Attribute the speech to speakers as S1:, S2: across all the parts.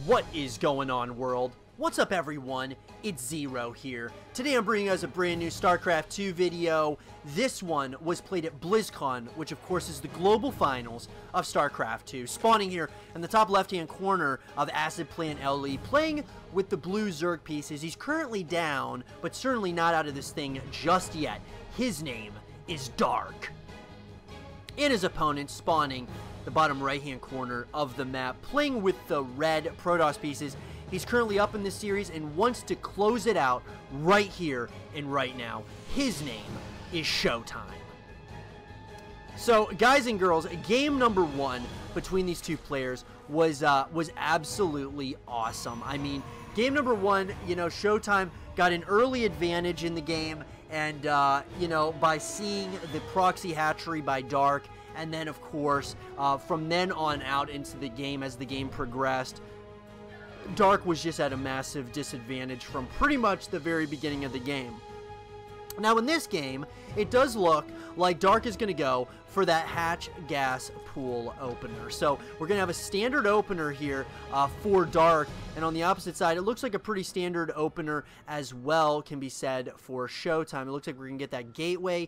S1: What is going on, world? What's up, everyone? It's Zero here. Today I'm bringing us a brand new StarCraft 2 video. This one was played at Blizzcon, which of course is the global finals of StarCraft 2. Spawning here in the top left-hand corner of Acid Plant LE, playing with the blue Zerg pieces. He's currently down, but certainly not out of this thing just yet. His name is Dark. And his opponent spawning the bottom right-hand corner of the map, playing with the red Protoss pieces. He's currently up in this series and wants to close it out right here and right now. His name is ShoWTimE. So, guys and girls, game number one between these two players was absolutely awesome. I mean, game number one, you know, ShoWTimE got an early advantage in the game, and you know, by seeing the proxy hatchery by Dark, and then of course from then on out into the game as the game progressed, Dark was just at a massive disadvantage from pretty much the very beginning of the game. Now in this game, it does look like Dark is going to go for that hatch gas pool opener. So we're going to have a standard opener here for Dark, and on the opposite side, it looks like a pretty standard opener as well can be said for ShoWTimE. It looks like we're going to get that gateway,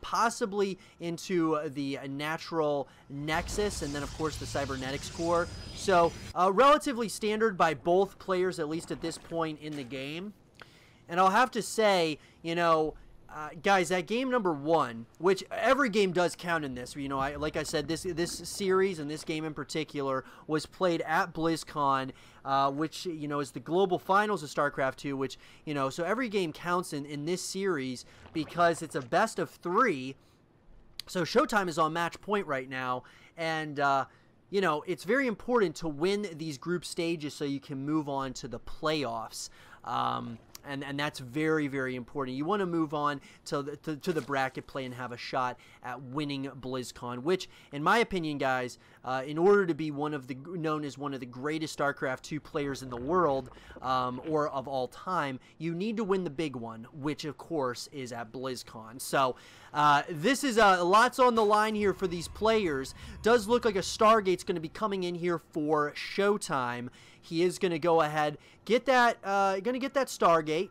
S1: possibly into the natural nexus, and then of course the cybernetics core. So relatively standard by both players, at least at this point in the game. And I'll have to say, you know, guys, that game number one, which every game does count in this, you know, like I said, this series and this game in particular was played at BlizzCon, which, you know, is the global finals of StarCraft 2, which, you know, so every game counts in this series because it's a best of three. So ShoWTimE is on match point right now, and you know, it's very important to win these group stages so you can move on to the playoffs. And that's very, very important. You want to move on to the bracket play and have a shot at winning BlizzCon, which, in my opinion, guys, in order to be known as one of the greatest StarCraft 2 players in the world, or of all time, you need to win the big one, which, of course, is at BlizzCon. So, this is lots on the line here for these players. Does look like a Stargate's going to be coming in here for ShoWTimE. He is going to go ahead, get that Stargate.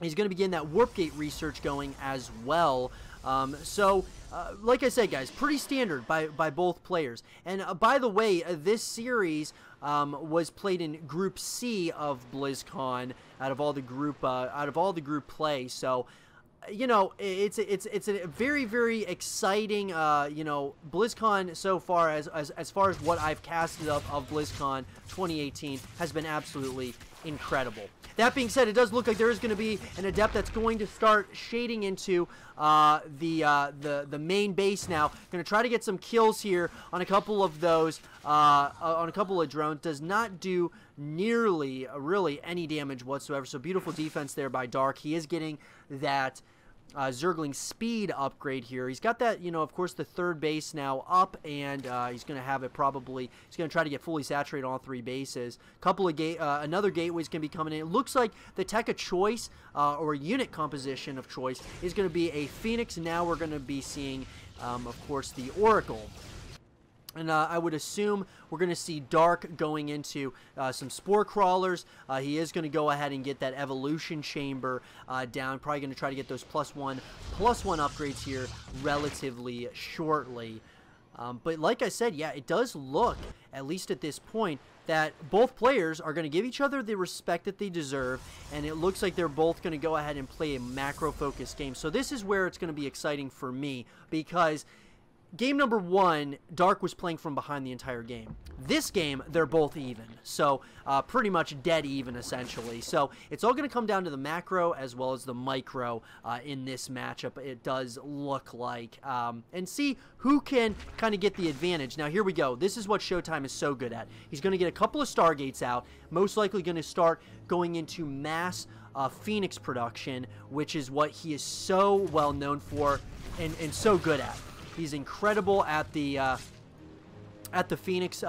S1: He's going to begin that Warp Gate research going as well. Like I said, guys, pretty standard by both players. And by the way, this series was played in Group C of BlizzCon out of all the group play. So, you know, it's a very, very exciting, you know, BlizzCon so far, as far as what I've casted of BlizzCon 2018 has been absolutely incredible. That being said, it does look like there is going to be an Adept that's going to start shading into the main base now. Going to try to get some kills here on a couple of those, on a couple of drones. Does not do nearly, really any damage whatsoever. So beautiful defense there by Dark. He is getting that Zergling speed upgrade here. He's got that, you know, of course, the third base now up, and he's going to have it probably, he's going to try to get fully saturated on all three bases. Couple of another gateway's going to be coming in. It looks like the tech of choice, or unit composition of choice, is going to be a Phoenix. Now we're going to be seeing, of course, the Oracle. And I would assume we're going to see Dark going into some Spore Crawlers. He is going to go ahead and get that Evolution Chamber down. Probably going to try to get those +1/+1 upgrades here relatively shortly. But like I said, yeah, it does look, at least at this point, that both players are going to give each other the respect that they deserve, and it looks like they're both going to go ahead and play a macro-focused game. So this is where it's going to be exciting for me, because game number one, Dark was playing from behind the entire game. This game, they're both even. So, pretty much dead even, essentially. So, it's all going to come down to the macro as well as the micro in this matchup, it does look like. And see who can kind of get the advantage. Now, here we go. This is what ShoWTimE is so good at. He's going to get a couple of Stargates out. Most likely going to start going into mass Phoenix production, which is what he is so well known for and so good at. He's incredible at the Phoenix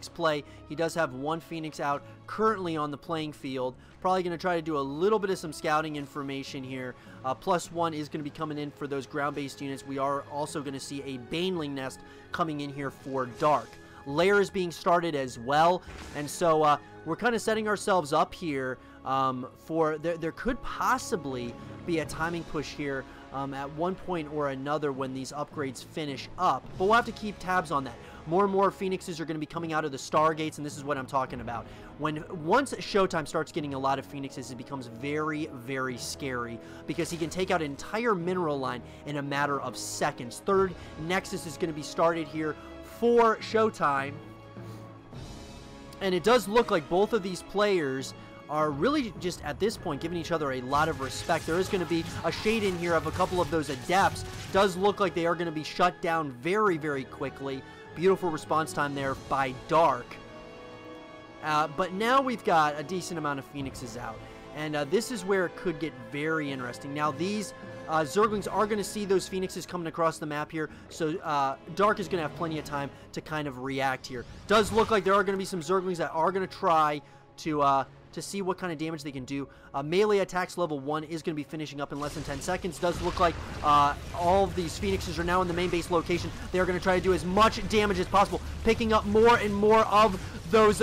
S1: play. He does have one Phoenix out currently on the playing field. Probably going to try to do a little bit of some scouting information here. +1 is going to be coming in for those ground-based units. We are also going to see a Baneling nest coming in here for Dark. layers being started as well. And so we're kind of setting ourselves up here for there could possibly be a timing push here at one point or another when these upgrades finish up. But we'll have to keep tabs on that. More and more Phoenixes are going to be coming out of the Stargates, and this is what I'm talking about. Once ShoWTimE starts getting a lot of Phoenixes, it becomes very, very scary because he can take out an entire mineral line in a matter of seconds. Third Nexus is going to be started here for ShoWTimE, and it does look like both of these players are really just at this point giving each other a lot of respect. There is going to be a shade in here of a couple of those Adepts. Does look like they are going to be shut down very, very quickly. Beautiful response time there by Dark. But now we've got a decent amount of Phoenixes out. And this is where it could get very interesting. Now these Zerglings are going to see those Phoenixes coming across the map here. So Dark is going to have plenty of time to kind of react here. Does look like there are going to be some Zerglings that are going to try to see what kind of damage they can do. Melee attacks level 1 is going to be finishing up in less than 10 seconds. Does look like all of these Phoenixes are now in the main base location. They are going to try to do as much damage as possible, picking up more and more of those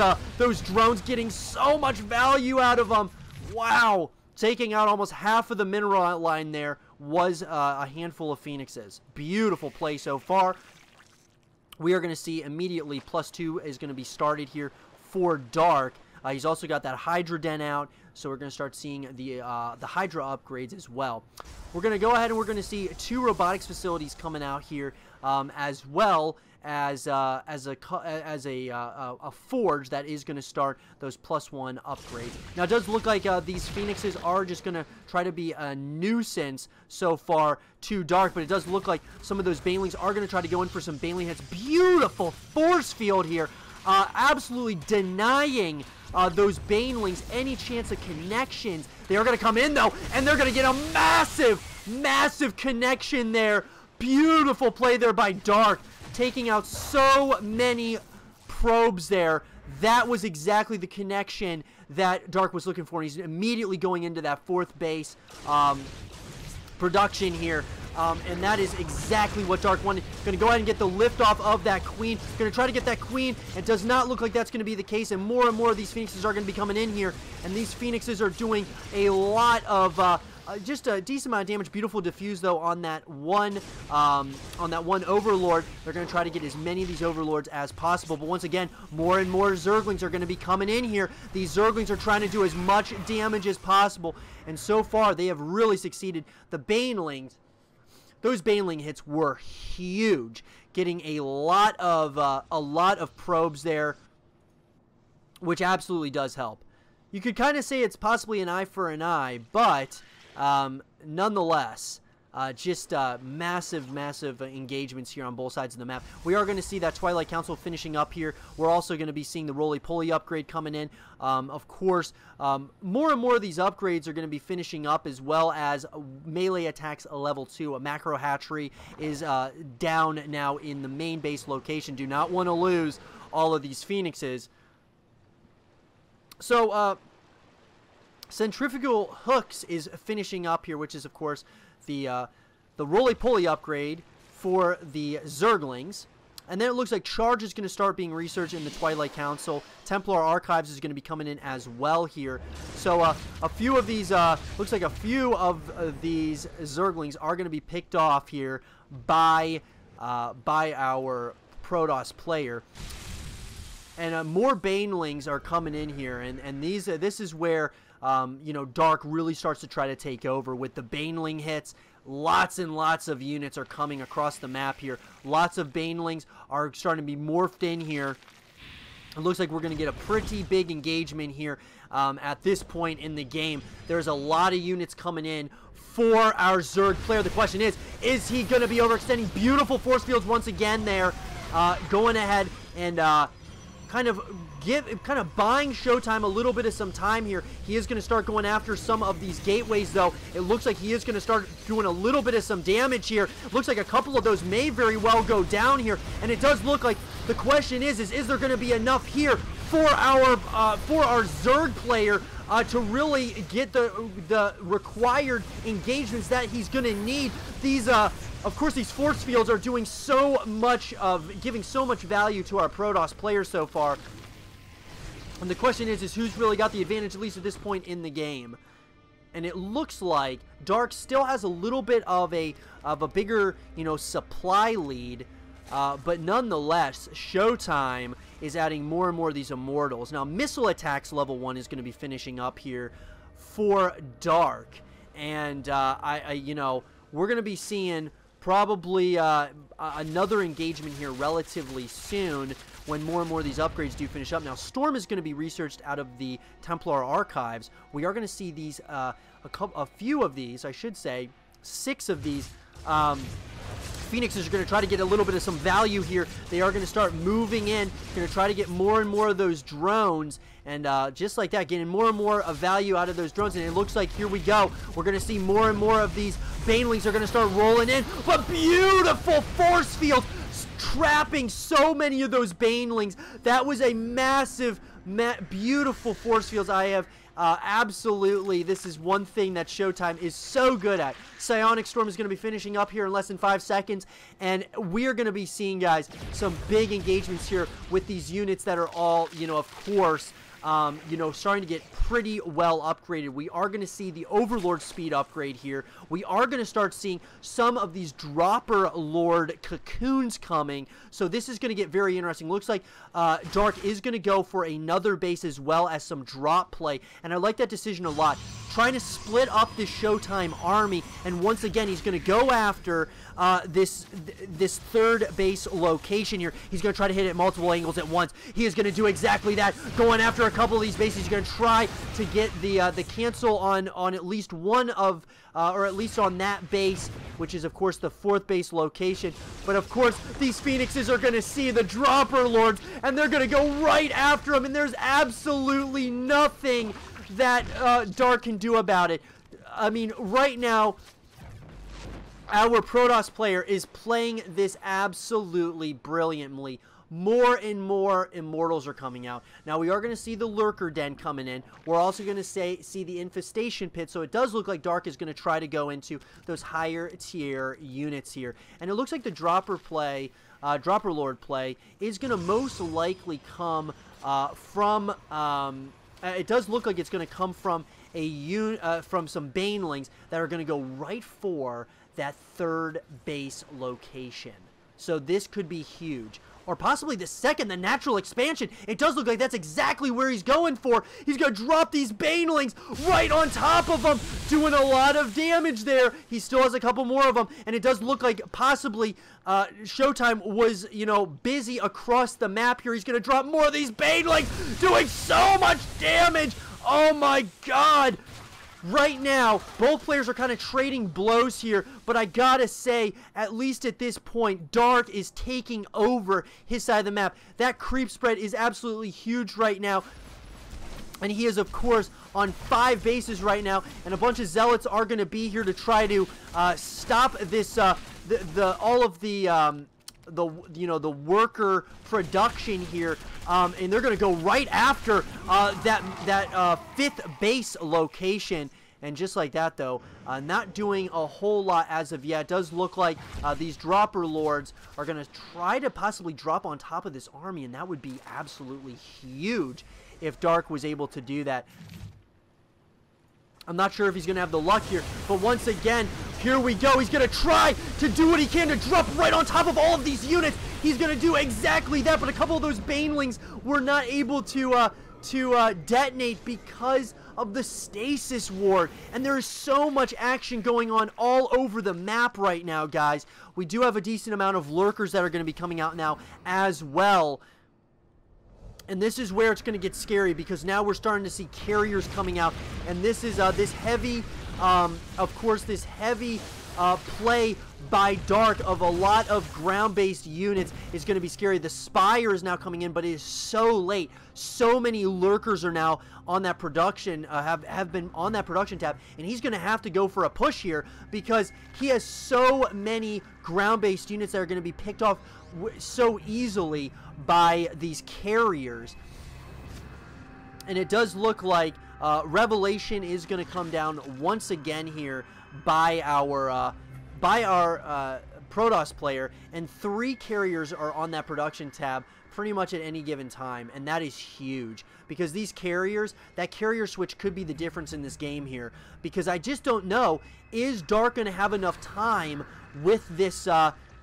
S1: drones, getting so much value out of them. Wow! Taking out almost half of the mineral line there was a handful of Phoenixes. Beautiful play so far. We are going to see immediately +2 is going to be started here for Dark. He's also got that Hydra Den out, so we're going to start seeing the Hydra upgrades as well. We're going to go ahead and we're going to see 2 robotics facilities coming out here, as well as a forge that is going to start those +1 upgrades. Now it does look like these Phoenixes are just going to try to be a nuisance so far to Dark, but it does look like some of those Banelings are going to try to go in for some Baneling hits. Beautiful force field here, absolutely denying those Banelings any chance of connections. They are going to come in though, and they're going to get a massive connection there. Beautiful play there by Dark, taking out so many probes there. That was exactly the connection that Dark was looking for. He's immediately going into that 4th base production here. And that is exactly what Dark wanted. Going to go ahead and get the lift off of that Queen. Going to try to get that Queen. It does not look like that's going to be the case. And more of these Phoenixes are going to be coming in here. And these Phoenixes are doing a lot of, just a decent amount of damage. Beautiful diffuse though on that one Overlord. They're going to try to get as many of these Overlords as possible. But once again, more and more Zerglings are going to be coming in here. These Zerglings are trying to do as much damage as possible. And so far, they have really succeeded. The Banelings, those Baneling hits were huge, getting a lot of probes there, which absolutely does help. You could kind of say it's possibly an eye for an eye, but nonetheless, just massive engagements here on both sides of the map. We are going to see that Twilight Council finishing up here. We're also going to be seeing the roly-poly upgrade coming in. Of course, more and more of these upgrades are going to be finishing up, as well as melee attacks level 2. A macro hatchery is down now in the main base location. Do not want to lose all of these Phoenixes. So, Centrifugal Hooks is finishing up here, which is, of course, the roly-poly upgrade for the Zerglings. And then it looks like Charge is going to start being researched in the Twilight Council. Templar Archives is going to be coming in as well here. So a few of these, looks like a few of these Zerglings are going to be picked off here by our Protoss player. And more Banelings are coming in here, and this is where you know, Dark really starts to try to take over with the Baneling hits. Lots and lots of units are coming across the map here. Lots of Banelings are starting to be morphed in here. It looks like we're going to get a pretty big engagement here at this point in the game. There's a lot of units coming in for our Zerg player. The question is he going to be overextending? Beautiful force fields once again there, going ahead and kind of buying ShoWTimE a little bit of some time here. He is going to start going after some of these gateways, though. It looks like he is going to start doing a little bit of some damage here. Looks like a couple of those may very well go down here, and it does look like the question is there going to be enough here for our Zerg player to really get the required engagements that he's going to need. These Of course, these force fields are doing so much of, giving so much value to our Protoss players so far. And the question is who's really got the advantage, at least at this point in the game. And it looks like Dark still has a little bit of a bigger, you know, supply lead. But nonetheless, ShoWTimE is adding more and more of these Immortals. Now, missile attacks level 1 is going to be finishing up here for Dark. And, you know, we're going to be seeing probably another engagement here relatively soon when more and more of these upgrades do finish up. Now, Storm is going to be researched out of the Templar archives. We are going to see these, a few of these, I should say, 6 of these Phoenixes are going to try to get a little bit of some value here. They are going to start moving in, going to try to get more and more of those drones, and just like that, getting more and more of value out of those drones. And it looks like, here we go, we're going to see more and more of these Banelings are going to start rolling in. But beautiful force field, trapping so many of those Banelings. That was a massive, beautiful force fields. I have absolutely, this is one thing that ShoWTimE is so good at. Psionic Storm is going to be finishing up here in less than 5 seconds, and we're going to be seeing, guys, some big engagements here with these units that are all, you know, of course, you know, starting to get pretty well upgraded. We are going to see the Overlord speed upgrade here. We are going to start seeing some of these Dropper Lord cocoons coming. So this is going to get very interesting. Looks like Dark is going to go for another base as well as some drop play. And I like that decision a lot. Trying to split up this ShoWTimE army, and once again he's going to go after this third base location here. He's going to try to hit it at multiple angles at once. He is going to do exactly that, going after a couple of these bases. He's going to try to get the cancel on at least one of, or at least on that base, which is of course the 4th base location. But of course these Phoenixes are going to see the Dropper Lords, and they're going to go right after him, and there's absolutely nothing that Dark can do about it. I mean, right now, our Protoss player is playing this absolutely brilliantly. More and more Immortals are coming out. Now, we are going to see the Lurker Den coming in. We're also going to see the Infestation Pit, so it does look like Dark is going to try to go into those higher tier units here. And it looks like the Dropper Lord play is going to most likely come from... it does look like it's going to come from from some Banelings that are going to go right for that 3rd base location. So this could be huge. Or possibly the 2nd, the natural expansion. It does look like that's exactly where he's going for. He's going to drop these Banelings right on top of them, doing a lot of damage there. He still has a couple more of them, and it does look like possibly ShoWTimE was, you know, busy across the map here. He's going to drop more of these Banelings, doing so much damage. Oh my god. Right now, both players are kind of trading blows here, but I gotta say, at least at this point, Dark is taking over his side of the map. That creep spread is absolutely huge right now, and he is, of course, on 5 bases right now, and a bunch of Zealots are going to be here to try to stop this, all of the worker production here, and they're going to go right after that 5th base location. And just like that, though, not doing a whole lot as of yet. It does look like these Dropper Lords are going to try to possibly drop on top of this army, and that would be absolutely huge if Dark was able to do that. I'm not sure if he's going to have the luck here, but once again, here we go. He's going to try to do what he can to drop right on top of all of these units. He's going to do exactly that, but a couple of those Banelings were not able to detonate because of the stasis ward, and there is so much action going on all over the map right now, guys. We do have a decent amount of Lurkers that are going to be coming out now as well. And this is where it's going to get scary, because now we're starting to see carriers coming out, and this is this heavy, of course, this heavy play by Dark of a lot of ground-based units is going to be scary. The Spire is now coming in, but it is so late. So many Lurkers are now on that production, have been on that production tab, and he's going to have to go for a push here because he has so many ground-based units that are going to be picked off so easily by these carriers. And it does look like Revelation is going to come down once again here by our by our Protoss player, and 3 carriers are on that production tab pretty much at any given time, and that is huge because these carriers, that carrier switch could be the difference in this game here, because I just don't know, is Dark going to have enough time with this,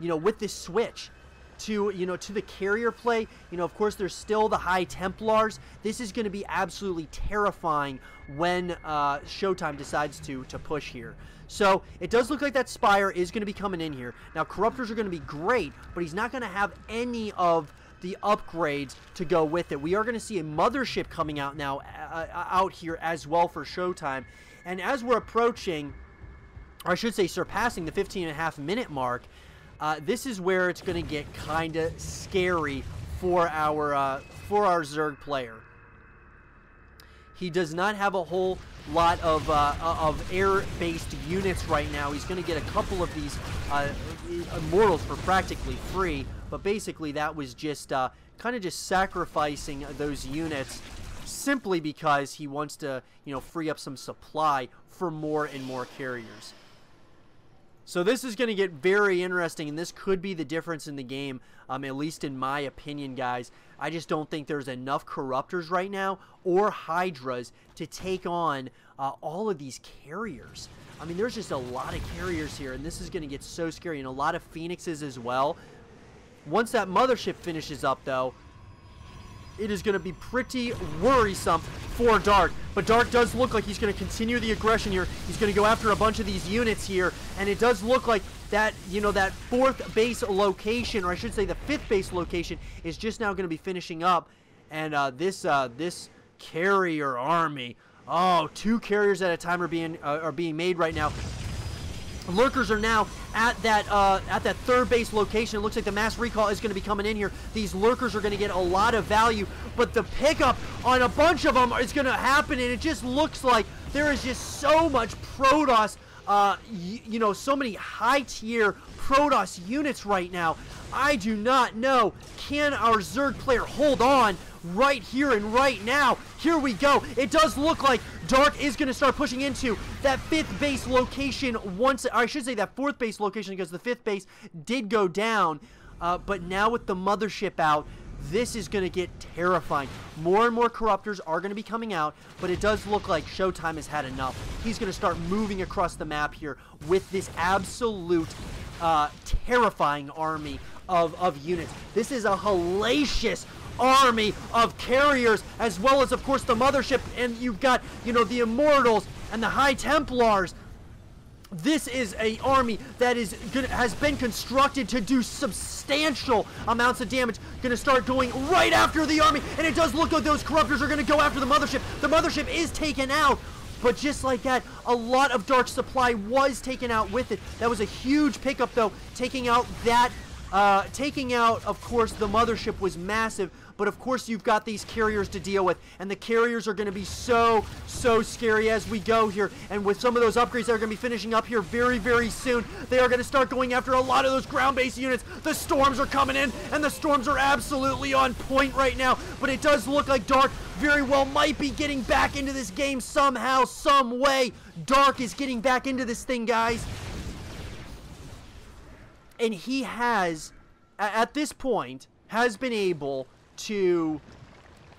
S1: with this switch to, to the carrier play. Of course, there's still the High Templars. This is going to be absolutely terrifying when ShoWTimE decides to push here. So it does look like that Spire is going to be coming in here. Now, Corruptors are going to be great, but he's not going to have any of the upgrades to go with it. We are going to see a Mothership coming out now, out here as well for ShoWTimE. And as we're approaching, or I should say surpassing the 15.5-minute mark, this is where it's going to get kind of scary for our Zerg player. He does not have a whole lot of air-based units right now. He's going to get a couple of these Immortals for practically free, but basically that was just kind of just sacrificing those units simply because he wants to, free up some supply for more and more carriers. So this is going to get very interesting, and this could be the difference in the game, at least in my opinion, guys. I just don't think there's enough Corruptors right now or Hydras to take on all of these carriers. I mean, there's just a lot of carriers here, and this is going to get so scary, and a lot of Phoenixes as well. Once that Mothership finishes up, though, it is going to be pretty worrisome for Dark. But Dark does look like he's going to continue the aggression here. He's going to go after a bunch of these units here, and it does look like that, that 4th base location, or I should say the 5th base location, is just now going to be finishing up. And this carrier army, 2 carriers at a time are being made right now. Lurkers are now at that 3rd base location. It looks like the mass recall is going to be coming in here. These Lurkers are going to get a lot of value, but the pickup on a bunch of them is going to happen, and it just looks like there is just so much Protoss, so many high-tier Protoss units right now. I do not know. Can our Zerg player hold on right here and right now? Here we go. It does look like Dark is going to start pushing into that 5th base location once, or I should say that 4th base location, because the 5th base did go down. But now with the Mothership out, this is going to get terrifying. More and more Corruptors are going to be coming out, but it does look like ShoWTimE has had enough. He's going to start moving across the map here with this absolute terrifying army of units. This is a hellacious army of carriers, as well as, of course, the Mothership, and you've got, the Immortals and the High Templars. This is a army that has been constructed to do substantial amounts of damage. Going to start going right after the army, and it does look like those Corruptors are going to go after the Mothership. The Mothership is taken out, but just like that, a lot of Dark supply was taken out with it. That was a huge pickup, though. Taking out, of course, the Mothership was massive. But of course you've got these carriers to deal with, and the carriers are going to be so scary as we go here. And with some of those upgrades that are going to be finishing up here very, very soon, they are going to start going after a lot of those ground-based units. The Storms are coming in, and the Storms are absolutely on point right now. But it does look like Dark very well might be getting back into this game somehow, some way. Dark is getting back into this thing, guys. And he has, at this point, has been able to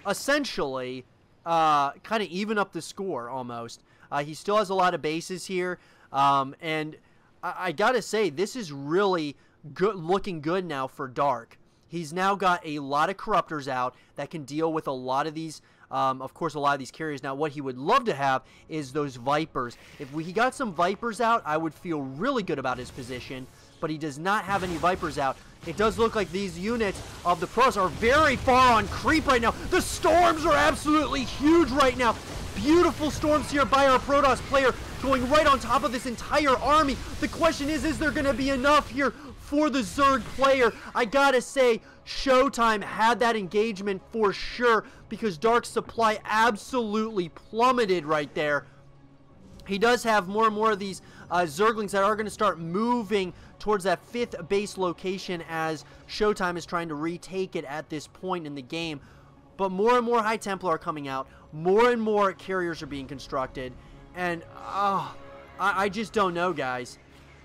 S1: essentially kind of even up the score almost. He still has a lot of bases here, and I gotta say, this is really looking good now for Dark. He's now got a lot of Corruptors out that can deal with a lot of these, of course, a lot of these carriers. Now, what he would love to have is those Vipers. If he got some Vipers out, I would feel really good about his position, but he does not have any Vipers out. It does look like these units of the pros are very far on creep right now. The Storms are absolutely huge right now. Beautiful Storms here by our Protoss player going right on top of this entire army. The question is there going to be enough here for the Zerg player? I gotta say, ShoWTimE had that engagement for sure, because Dark's supply absolutely plummeted right there. He does have more and more of these Zerglings that are going to start moving towards that 5th base location as ShoWTimE is trying to retake it at this point in the game. But more and more High Templar are coming out. More and more carriers are being constructed. And I just don't know, guys.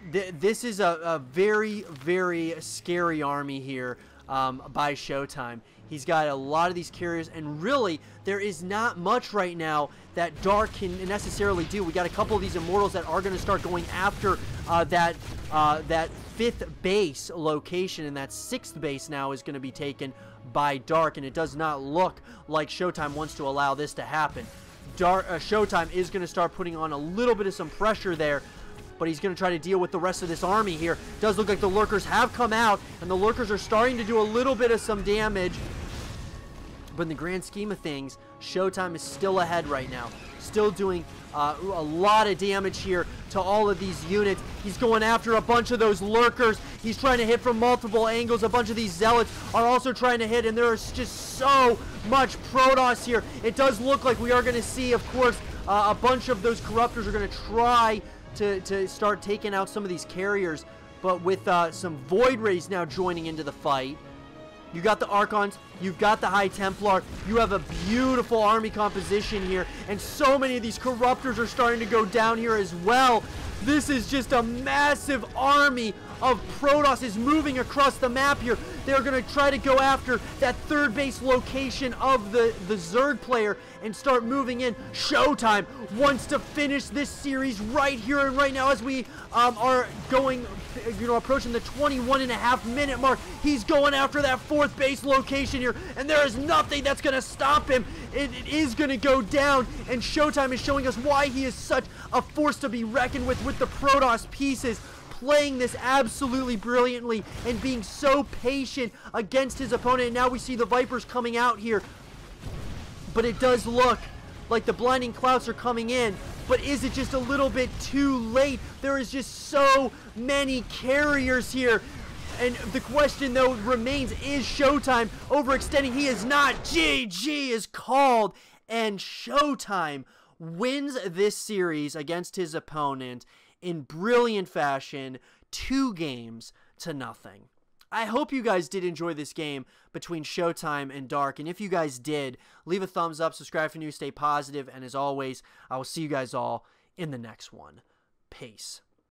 S1: This is a very, very scary army here by ShoWTimE. He's got a lot of these carriers, and really, there is not much right now that Dark can necessarily do. We got a couple of these Immortals that are going to start going after that 5th base location, and that 6th base now is going to be taken by Dark, and it does not look like ShoWTimE wants to allow this to happen. ShoWTimE is going to start putting on a little bit of some pressure there, but he's going to try to deal with the rest of this army here. Does look like the Lurkers have come out, and the Lurkers are starting to do a little bit of some damage. But in the grand scheme of things, ShoWTimE is still ahead right now. Still doing a lot of damage here to all of these units. He's going after a bunch of those Lurkers. He's trying to hit from multiple angles. A bunch of these Zealots are also trying to hit, and there is just so much Protoss here. It does look like we are going to see, of course, a bunch of those Corruptors are going to try to start taking out some of these carriers, but with some Void Rays now joining into the fight. You got the Archons, you've got the High Templar, you have a beautiful army composition here, and so many of these Corruptors are starting to go down here as well. This is just a massive army of Protoss is moving across the map here. They're going to try to go after that 3rd base location of the Zerg player and start moving in. ShoWTimE wants to finish this series right here and right now as we are going, approaching the 21.5-minute mark. He's going after that 4th base location here, and there is nothing that's going to stop him. It is going to go down, and ShoWTimE is showing us why he is such a force to be reckoned with the Protoss pieces. Playing this absolutely brilliantly and being so patient against his opponent. And now we see the Vipers coming out here, but it does look like the Blinding Clouds are coming in. But is it just a little bit too late? There is just so many carriers here. And the question, though, remains, is ShoWTimE overextending? He is not. GG is called, and ShoWTimE wins this series against his opponent in brilliant fashion, 2-0. I hope you guys did enjoy this game between ShoWTimE and Dark, and if you guys did, leave a thumbs up, subscribe for new, stay positive, and as always, I will see you guys all in the next one. Peace.